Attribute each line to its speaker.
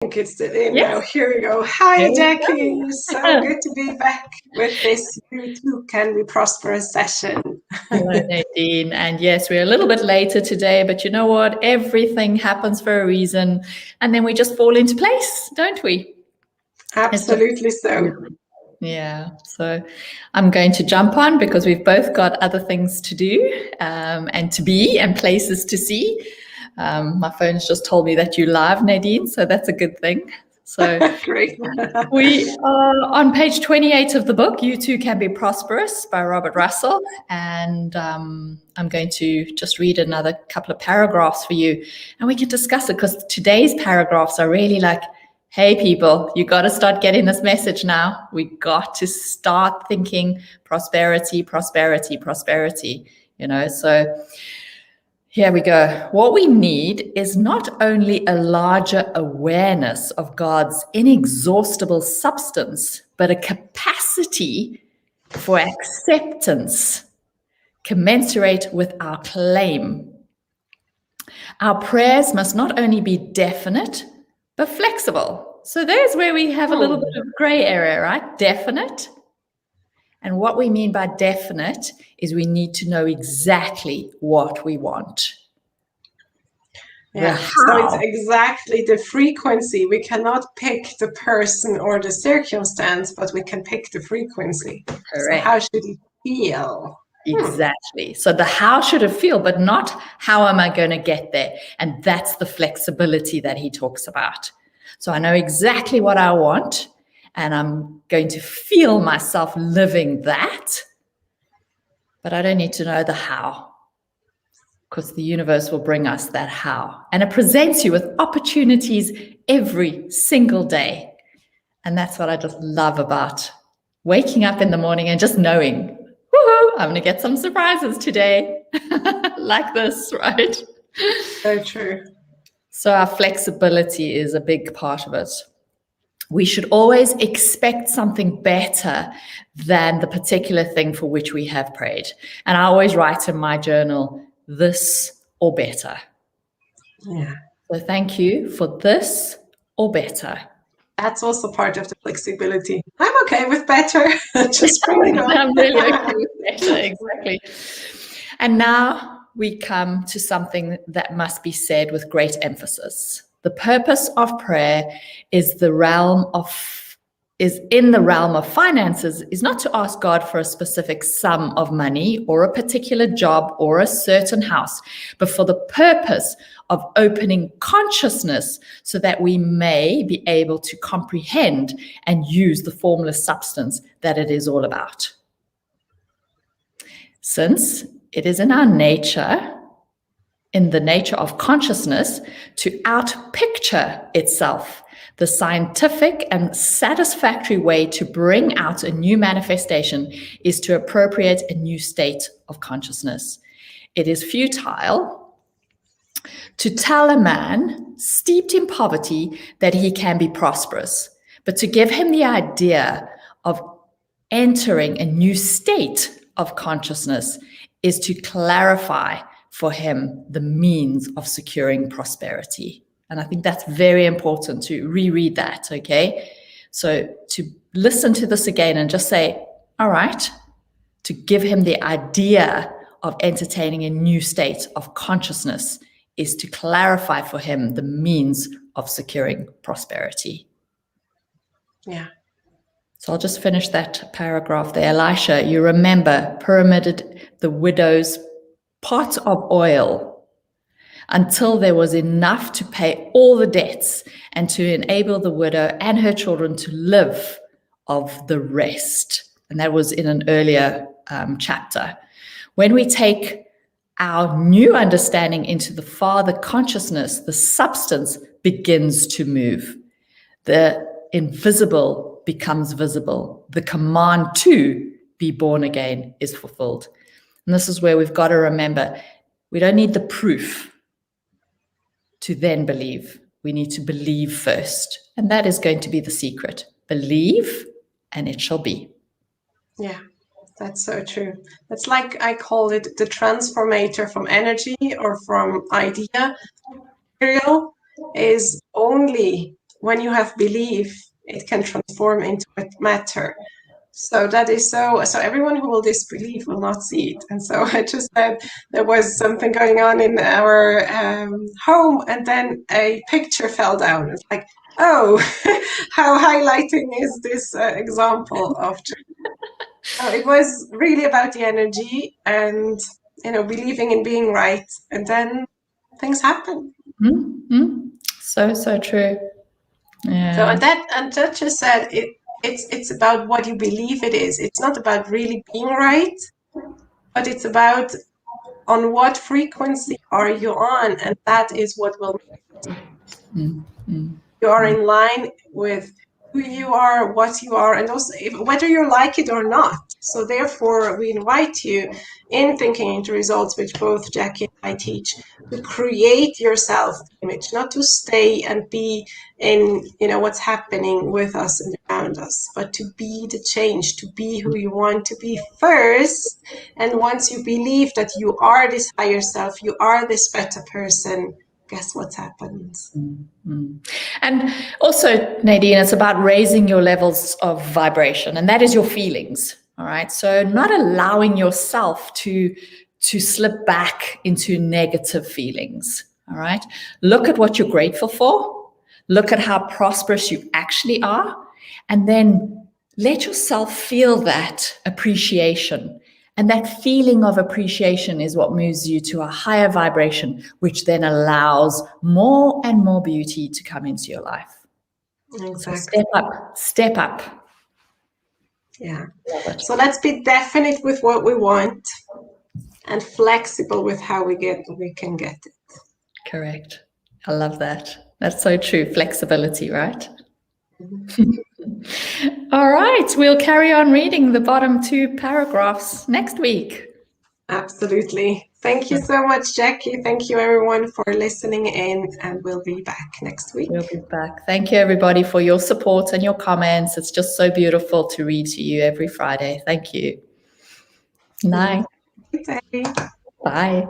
Speaker 1: It's the
Speaker 2: Yes.
Speaker 1: now. Here we go. Hi,
Speaker 2: There we
Speaker 1: Jackie.
Speaker 2: go.
Speaker 1: So good to be back with this You Too Can Be Prosperous session.
Speaker 2: Hello, Nadine. And yes, we're a little bit later today, but you know what? Everything happens for a reason. And then we just fall into place, don't we?
Speaker 1: Absolutely so.
Speaker 2: Yeah. So I'm going to jump on because we've both got other things to do and to be and places to see. My phone's just told me that you're live, Nadine, so that's a good thing. So
Speaker 1: great.
Speaker 2: We are on page 28 of the book, You Too Can Be Prosperous by Robert Russell. And I'm going to just read another couple of paragraphs for you and we can discuss it because today's paragraphs are really like, hey, people, you got to start getting this message now. We got to start thinking prosperity, prosperity, prosperity, so here we go. What we need is not only a larger awareness of God's inexhaustible substance, but a capacity for acceptance commensurate with our claim. Our prayers must not only be definite, but flexible. So there's where we have a little bit of gray area, right? Definite. And what we mean by definite is we need to know exactly what we want.
Speaker 1: Yeah, so it's exactly the frequency. We cannot pick the person or the circumstance, but we can pick the frequency.
Speaker 2: Correct.
Speaker 1: So how should it feel?
Speaker 2: Exactly. So the how should it feel, but not how am I going to get there? And that's the flexibility that he talks about. So I know exactly what I want, and I'm going to feel myself living that, but I don't need to know the how, because the universe will bring us that how. And it presents you with opportunities every single day. And that's what I just love about waking up in the morning and just knowing, woohoo, I'm going to get some surprises today. Like this, right?
Speaker 1: So true.
Speaker 2: So our flexibility is a big part of it. We should always expect something better than the particular thing for which we have prayed. And I always write in my journal, this or better.
Speaker 1: Yeah.
Speaker 2: So thank you for this or better.
Speaker 1: That's also part of the flexibility. I'm okay with better. Just bring it on.
Speaker 2: I'm really okay with better, exactly. And now we come to something that must be said with great emphasis. The purpose of prayer is in the realm of finances, is not to ask God for a specific sum of money or a particular job or a certain house, but for the purpose of opening consciousness so that we may be able to comprehend and use the formless substance that it is all about. Since it is in our nature, in the nature of consciousness, to outpicture itself, the scientific and satisfactory way to bring out a new manifestation is to appropriate a new state of consciousness. It is futile to tell a man steeped in poverty that he can be prosperous, but to give him the idea of entering a new state of consciousness is to clarify for him the means of securing prosperity. And I think that's very important to reread that, okay? So to listen to this again and just say, all right, to give him the idea of entertaining a new state of consciousness is to clarify for him the means of securing prosperity.
Speaker 1: Yeah.
Speaker 2: So I'll just finish that paragraph there. Elisha, you remember, pyramided the widow's pot of oil until there was enough to pay all the debts and to enable the widow and her children to live of the rest. And that was in an earlier chapter. When we take our new understanding into the Father consciousness, the substance begins to move. The invisible becomes visible. The command to be born again is fulfilled. And this is where we've got to remember, we don't need the proof to then believe. We need to believe first. And that is going to be the secret. Believe, and it shall be.
Speaker 1: Yeah, that's so true. It's like I call it the transformator from energy or from idea. Material is only when you have belief, it can transform into matter. So that is so everyone who will disbelieve will not see it. And so I just said there was something going on in our home, and then a picture fell down. It's like, oh, how highlighting is this example of. So it was really about the energy and, believing in being right, and then things happen.
Speaker 2: Mm-hmm. So true. Yeah.
Speaker 1: So and that just said it's about what you believe it is. It's not about really being right, but it's about on what frequency are you on, and that is what will make it.
Speaker 2: Mm-hmm.
Speaker 1: You are in line with who you are, what you are, and also whether you like it or not. So therefore, we invite you in Thinking into Results, which both Jackie and I teach, to create your self-image, not to stay and be in what's happening with us and around us, but to be the change, to be who you want to be first. And once you believe that you are this higher self, you are this better person, guess what happens?
Speaker 2: Mm-hmm. And also, Nadine, it's about raising your levels of vibration, and that is your feelings. All right. So not allowing yourself to slip back into negative feelings. All right. Look at what you're grateful for. Look at how prosperous you actually are. And then let yourself feel that appreciation. And that feeling of appreciation is what moves you to a higher vibration, which then allows more and more beauty to come into your life.
Speaker 1: Exactly.
Speaker 2: So step up.
Speaker 1: Yeah. So let's be definite with what we want and flexible with how we can get it.
Speaker 2: Correct. I love that. That's so true. Flexibility, right? Mm-hmm. All right. We'll carry on reading the bottom 2 paragraphs next week.
Speaker 1: Absolutely. Thank you so much, Jackie. Thank you, everyone, for listening in, and we'll be back next week.
Speaker 2: We'll be back. Thank you, everybody, for your support and your comments. It's just so beautiful to read to you every Friday. Thank you. Night.
Speaker 1: Good day.
Speaker 2: Bye.